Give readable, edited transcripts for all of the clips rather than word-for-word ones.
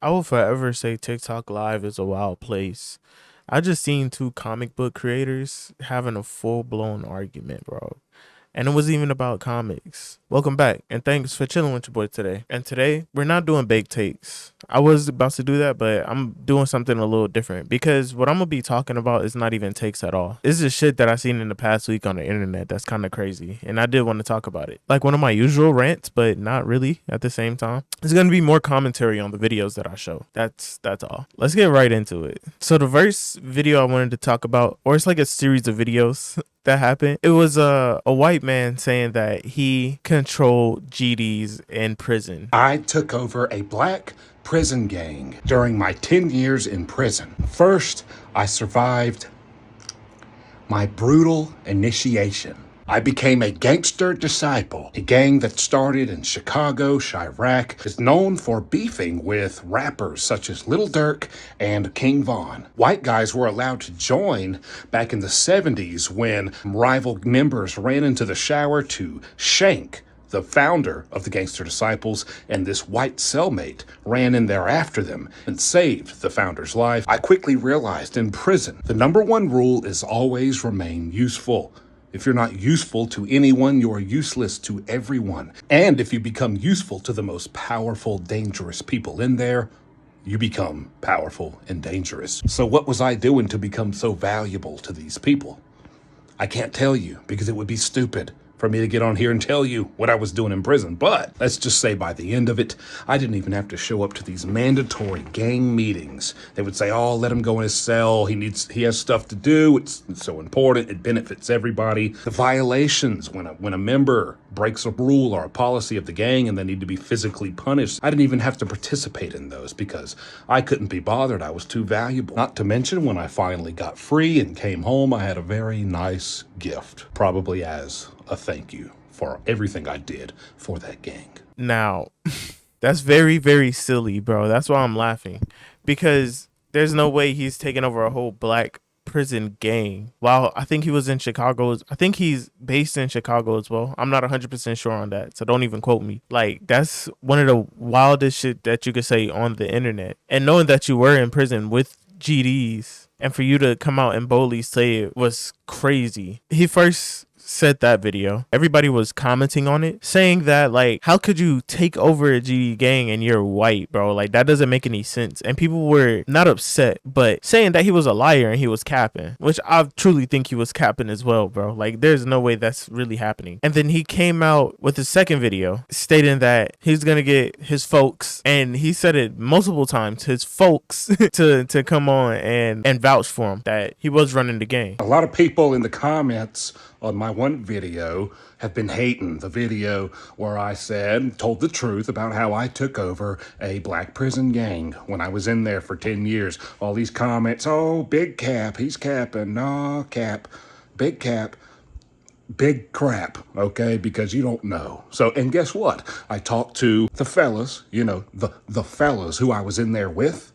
I will forever say TikTok Live is a wild place. I just seen two comic book creators having a full blown argument, bro. And it wasn't even about comics. Welcome back, and thanks for chilling with your boy today. And today, we're not doing baked takes. I was about to do that, but I'm doing something a little different because what I'm gonna be talking about is not even takes at all. This is shit that I seen in the past week on the internet that's kind of crazy, and I did want to talk about it. Like one of my usual rants, but not really at the same time. It's gonna be more commentary on the videos that I show. That's all. Let's get right into it. So the first video I wanted to talk about, or it's like a series of videos that happened. It was a white man saying that he controlled GDs in prison. I took over a black prison gang during my 10 years in prison. First, I survived my brutal initiation. I became a gangster disciple. A gang that started in Chicago, Chirac, is known for beefing with rappers such as Lil Durk and King Von. White guys were allowed to join back in the 70s when rival members ran into the shower to shank the founder of the Gangster Disciples, and this white cellmate ran in there after them and saved the founder's life. I quickly realized in prison, the number one rule is always remain useful. If you're not useful to anyone, you're useless to everyone. And if you become useful to the most powerful, dangerous people in there, you become powerful and dangerous. So what was I doing to become so valuable to these people? I can't tell you because it would be stupid for me to get on here and tell you what I was doing in prison. But let's just say by the end of it, I didn't even have to show up to these mandatory gang meetings. They would say, oh, let him go in his cell. He has stuff to do. It's so important. It benefits everybody. The violations when a member breaks a rule or a policy of the gang and they need to be physically punished, I didn't even have to participate in those because I couldn't be bothered. I was too valuable. Not to mention when I finally got free and came home, I had a very nice gift, probably as a thank you for everything I did for that gang. Now, that's very, very silly, bro. That's why I'm laughing. Because there's no way he's taking over a whole black prison gang. While I think he was in Chicago. I think he's based in Chicago as well. I'm not 100% sure on that, so don't even quote me. Like, that's one of the wildest shit that you could say on the internet. And knowing that you were in prison with GDs, and for you to come out and boldly say it was crazy. He first said that video, everybody was commenting on it saying that, like, how could you take over a GD gang and you're white, bro? Like, that doesn't make any sense. And people were not upset, but saying that he was a liar and he was capping, which I truly think he was capping as well, bro. Like, there's no way that's really happening. And then he came out with his second video stating that he's gonna get his folks, and he said it multiple times, his folks to come on and vouch for him that he was running the gang. A lot of people in the comments on my one video have been hating the video where I told the truth about how I took over a black prison gang when I was in there for 10 years. All these comments, oh, big cap, he's capping, no, cap, big cap. Big crap, okay, because you don't know. So, and guess what? I talked to the fellas, the fellas who I was in there with,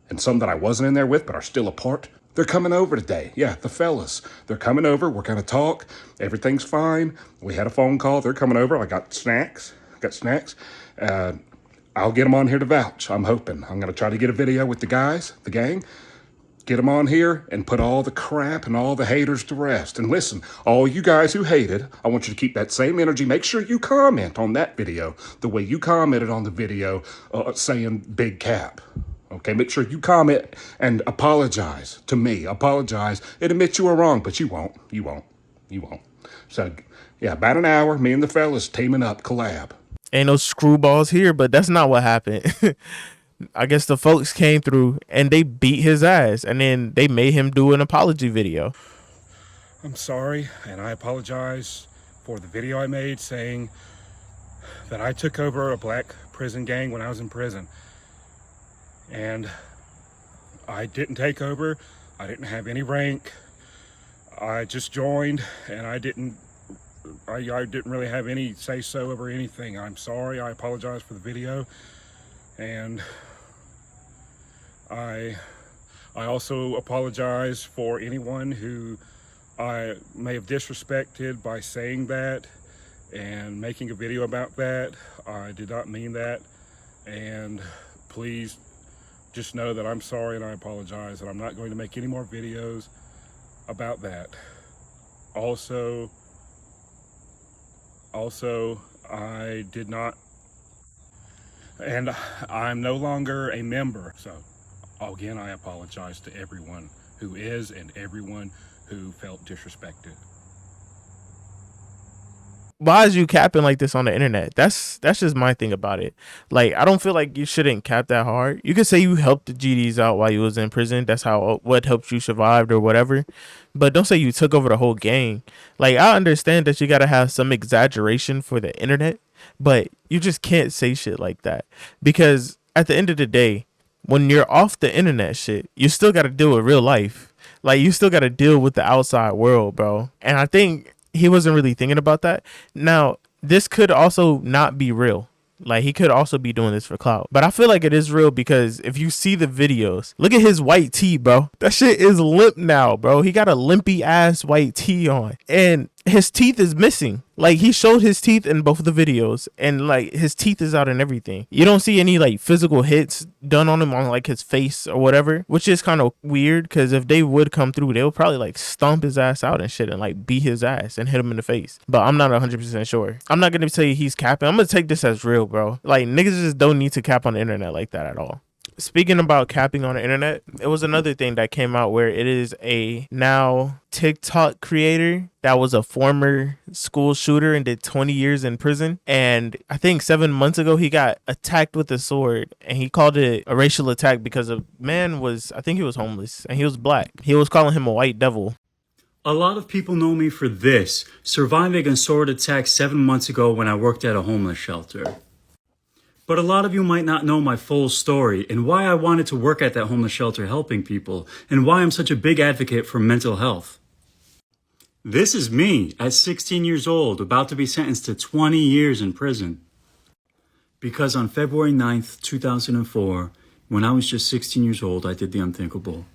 and some that I wasn't in there with but are still a part. They're coming over today. Yeah, the fellas. They're coming over. We're going to talk. Everything's fine. We had a phone call. They're coming over. I got snacks. I'll get them on here to vouch. I'm hoping. I'm going to try to get a video with the guys, the gang, get them on here and put all the crap and all the haters to rest. And listen, all you guys who hated, I want you to keep that same energy. Make sure you comment on that video the way you commented on the video saying big cap. Okay, make sure you comment and apologize to me. Apologize and admit you were wrong, but you won't. You won't. So, yeah, about an hour, me and the fellas teaming up, collab. Ain't no screwballs here, but that's not what happened. I guess the folks came through and they beat his ass, and then they made him do an apology video. I'm sorry, and I apologize for the video I made saying that I took over a black prison gang when I was in prison. And I didn't take over. I didn't have any rank. I just joined, and I didn't really have any say-so over anything. I'm sorry. I apologize for the video. And I also apologize for anyone who I may have disrespected by saying that and making a video about that. I did not mean that. And please just know that I'm sorry and I apologize, and I'm not going to make any more videos about that. Also, I did not, and I'm no longer a member. So again, I apologize to everyone who is and everyone who felt disrespected. Why is you capping like this on the internet? That's just my thing about it. Like, I don't feel like you shouldn't cap that hard. You could say you helped the GDs out while you was in prison. That's how what helped you survive or whatever. But don't say you took over the whole gang. Like, I understand that you gotta have some exaggeration for the internet, but you just can't say shit like that. Because at the end of the day, when you're off the internet shit, you still gotta deal with real life. Like, you still gotta deal with the outside world, bro. And I think he wasn't really thinking about that. Now, this could also not be real. Like, he could also be doing this for clout. But I feel like it is real because if you see the videos, look at his white tee, bro. That shit is limp now, bro. He got a limpy ass white tee on. And his teeth is missing. Like, he showed his teeth in both of the videos, and like his teeth is out and everything. You don't see any like physical hits done on him on like his face or whatever, which is kind of weird because if they would come through, they would probably like stomp his ass out and shit and like beat his ass and hit him in the face. But I'm not 100% sure. I'm not gonna tell you he's capping. I'm gonna take this as real, bro. Like, niggas just don't need to cap on the internet like that at all. Speaking about capping on the internet, it was another thing that came out where it is a now TikTok creator that was a former school shooter and did 20 years in prison. And I think 7 months ago, he got attacked with a sword, and he called it a racial attack because a man was, I think he was homeless and he was black. He was calling him a white devil. A lot of people know me for this, surviving a sword attack 7 months ago when I worked at a homeless shelter. But a lot of you might not know my full story and why I wanted to work at that homeless shelter helping people and why I'm such a big advocate for mental health. This is me at 16 years old, about to be sentenced to 20 years in prison. Because on February 9th, 2004, when I was just 16 years old, I did the unthinkable.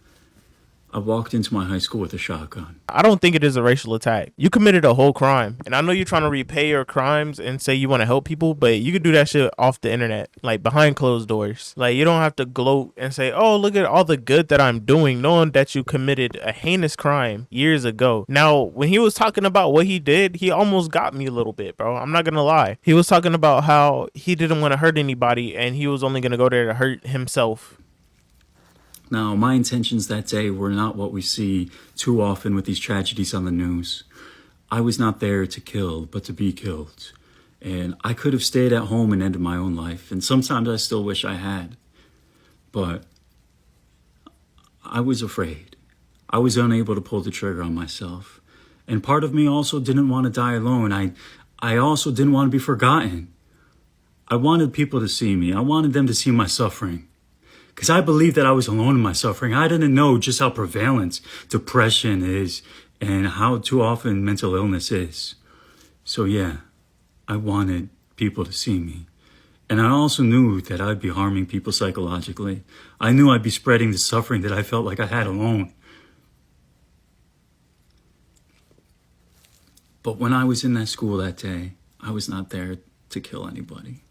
I walked into my high school with a shotgun. I don't think it is a racial attack. You committed a whole crime. And I know you're trying to repay your crimes and say you want to help people, but you could do that shit off the internet, like behind closed doors. Like, you don't have to gloat and say, oh, look at all the good that I'm doing, knowing that you committed a heinous crime years ago. Now, when he was talking about what he did, he almost got me a little bit, bro. I'm not going to lie. He was talking about how he didn't want to hurt anybody and he was only going to go there to hurt himself. Now, my intentions that day were not what we see too often with these tragedies on the news. I was not there to kill, but to be killed. And I could have stayed at home and ended my own life. And sometimes I still wish I had. But I was afraid. I was unable to pull the trigger on myself. And part of me also didn't want to die alone. I also didn't want to be forgotten. I wanted people to see me. I wanted them to see my suffering. Because I believed that I was alone in my suffering. I didn't know just how prevalent depression is and how too often mental illness is. So yeah, I wanted people to see me. And I also knew that I'd be harming people psychologically. I knew I'd be spreading the suffering that I felt like I had alone. But when I was in that school that day, I was not there to kill anybody.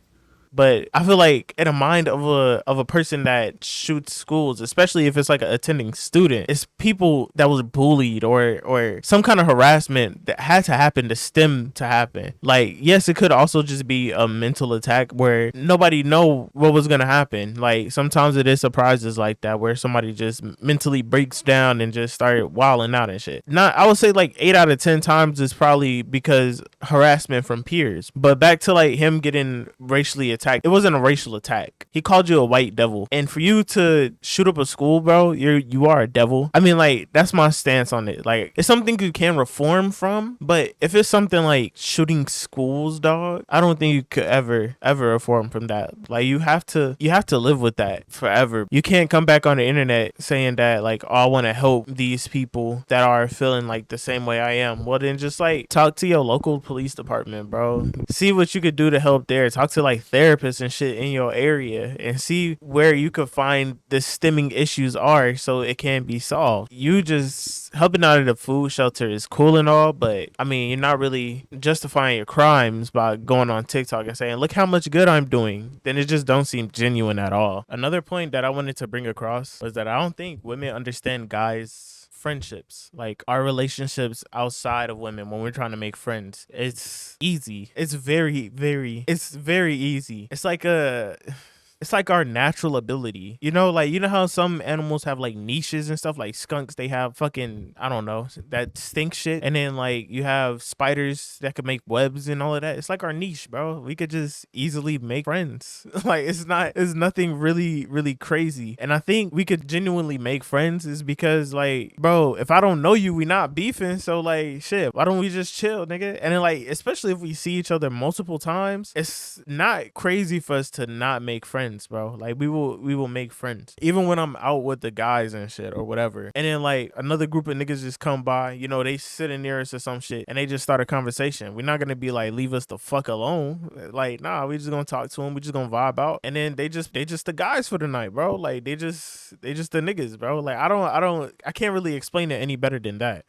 But I feel like in the mind of a person that shoots schools, especially if it's like an attending student, it's people that was bullied or some kind of harassment that had to happen to stem to happen. Like, yes, it could also just be a mental attack where nobody know what was gonna happen. Like, sometimes it is surprises like that where somebody just mentally breaks down and just started wilding out and shit. Not, I would say like 8 out of 10 times is probably because harassment from peers. But back to like him getting racially attacked. It wasn't a racial attack. He called you a white devil. And for you to shoot up a school, bro, you are a devil. I mean, like, that's my stance on it. Like, it's something you can reform from, but if it's something like shooting schools, dog, I don't think you could ever reform from that. Like, you have to live with that forever. You can't come back on the internet saying that like, oh, I want to help these people that are feeling like the same way I am. Well, then just like talk to your local police department, bro. See what you could do to help there. Talk to like therapists therapists and shit in your area and see where you could find the stemming issues are so it can be solved. You just helping out at a food shelter is cool and all, but I mean, you're not really justifying your crimes by going on TikTok and saying, look how much good I'm doing. Then it just don't seem genuine at all. Another point that I wanted to bring across was that I don't think women understand guys' friendships, like our relationships outside of women. When we're trying to make friends, it's easy. It's very easy. It's like our natural ability, you know, like, you know how some animals have like niches and stuff, like skunks, they have fucking, I don't know, that stink shit. And then like you have spiders that could make webs and all of that. It's like our niche, bro. We could just easily make friends. Like it's nothing really crazy. And I think we could genuinely make friends is because like, bro, if I don't know you, we not beefing. So like, shit, why don't we just chill, nigga? And then like, especially if we see each other multiple times, it's not crazy for us to not make friends, bro. Like we will make friends even when I'm out with the guys and shit or whatever. And then like another group of niggas just come by, you know, they sitting near us or some shit and they just start a conversation. We're not gonna be like, leave us the fuck alone. Like, nah, we just gonna talk to them, we just gonna vibe out. And then they just the guys for the night, bro. Like they just the niggas, bro. Like I can't really explain it any better than that.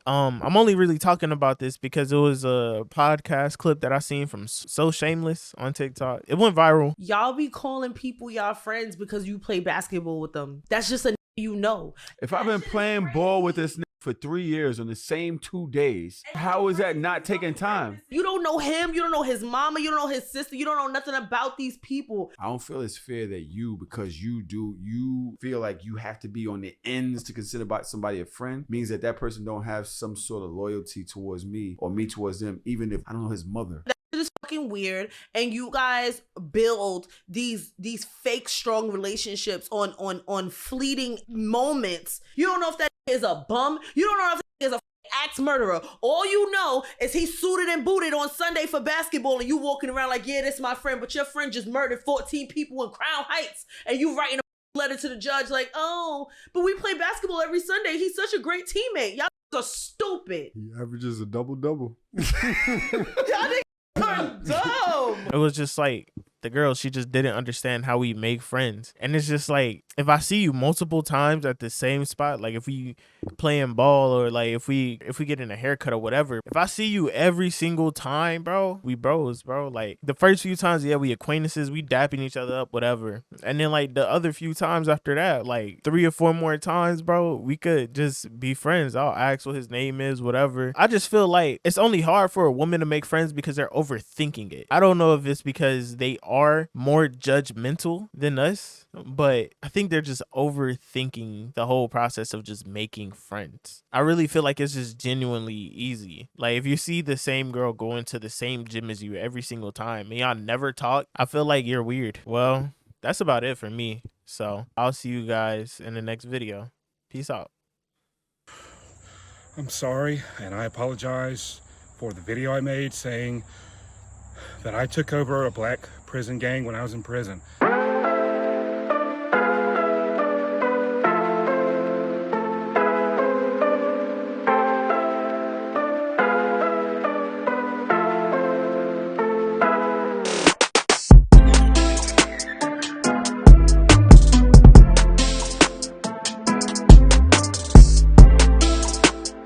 I'm only really talking about this because it was a podcast clip that I seen from So Shameless on TikTok. It went viral. Y'all be calling people y'all friends because you play basketball with them. That's just a you know. If I've been playing ball with this for 3 years on the same 2 days, how is that not taking time? You don't know him. You don't know his mama. You don't know his sister. You don't know nothing about these people. I don't feel it's fair that because you feel like you have to be on the ends to consider about somebody a friend, means that that person don't have some sort of loyalty towards me or me towards them, even if I don't know his mother. Is fucking weird, and you guys build these fake strong relationships on fleeting moments. You don't know if that is a bum. You don't know if that is a axe murderer. All you know is he's suited and booted on Sunday for basketball, and you walking around like, yeah, this my friend, but your friend just murdered 14 people in Crown Heights, and you writing a letter to the judge like, oh, but we play basketball every Sunday. He's such a great teammate. Y'all are stupid. He averages a double-double. Y'all niggas are dumb. It was just like the girl, she just didn't understand how we make friends. And it's just like, if I see you multiple times at the same spot, like if we playing ball or like if we get in a haircut or whatever, if I see you every single time, bro, we bros, bro. Like the first few times, yeah, we acquaintances, we dapping each other up, whatever. And then like the other few times after that, like 3 or 4 more times, bro, we could just be friends. I'll ask what his name is, whatever. I just feel like it's only hard for a woman to make friends because they're overthinking it. I don't know if it's because they are more judgmental than us, but I think they're just overthinking the whole process of just making friends. I really feel like it's just genuinely easy. Like if you see the same girl going to the same gym as you every single time and y'all never talk, I feel like you're weird. Well, that's about it for me. So I'll see you guys in the next video. Peace out. I'm sorry, and I apologize for the video I made saying that I took over a black prison gang when I was in prison.